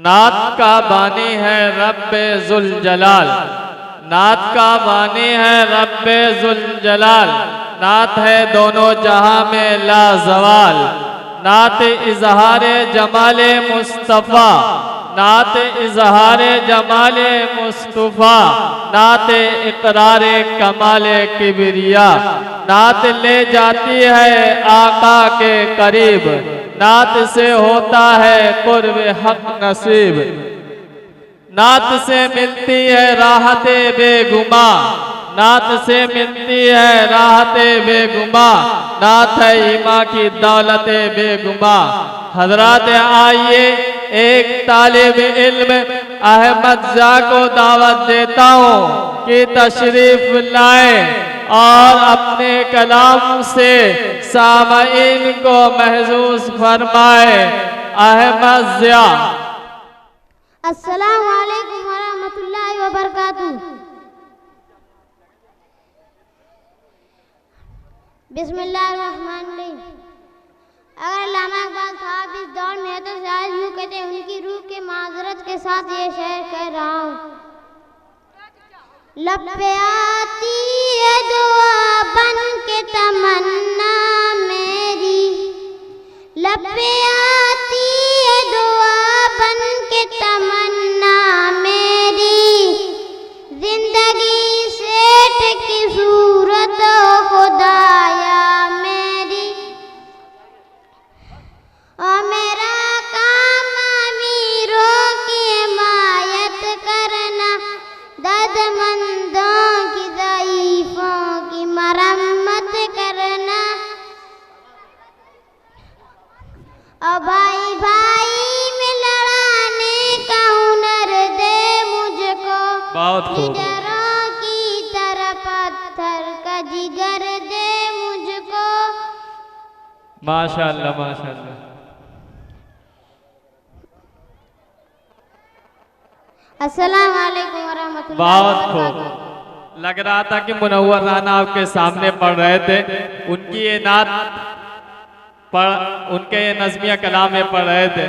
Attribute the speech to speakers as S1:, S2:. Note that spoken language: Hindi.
S1: नात का बानी है रब्बे जुल जलाल, नात का बानी है रब्बे जुल जलाल, नात है दोनों जहां में लाजवाल, नात इजहारे जमाले मुस्तफ़ा, नात इजहारे जमाले मुस्तफ़ा, नात इकरारे कमाले किबरिया, नात ले जाती है आका के करीब, नात से होता है कुर्ब हक नसीब, नात से मिलती है राहते बेगुमा, नात से मिलती है राहते बेगुमा, नात है ईमा की दौलते बेगुमा। हजरात आइए एक तालिब इल्म अहमद जा को दावत देता हूँ कि तशरीफ लाए और अपने कलाम से सामईन को महसूस फरमाए। अहमद ज़िया।
S2: अस्सलामु अलैकुम वरहमतुल्लाहि वबरकातुहू। बिस्मिल्लाहिर्रहमानिर्रहीम। अगर अल्लामा इकबाल साहब इस दौर में है तो शायद यूँ कहते हैं उनकी रूह के माजरत के साथ ये शेर कह रहा हूँ। लब पे आती है दुआ बन के तमन्ना मेरी, लब पे आती है दुआ बन के तमन्ना मेरी, जिंदगी सेठ की सूरत खुदाया मेरी, और मेरा काम अमीरों की हिमायत करना, दर्दमंदों की ज़ईफ़ों की मरम्मत करना, और भाई भाई में लड़ाने का हुनर दे मुझको, जिगरों की तरह पत्थर का जिगर दे मुझको।
S1: माशाअल्लाह माशाअल्लाह।
S2: अस्सलाम वालेकुम वरहमतुल्लाहि
S1: बहुत
S2: वबरकातुहू।
S1: खूब। लग रहा था कि मुनव्वर राना आपके सामने पढ़ रहे थे, उनकी ये नात पढ़, उनके ये नज़्मिया कलाम में पढ़ रहे थे।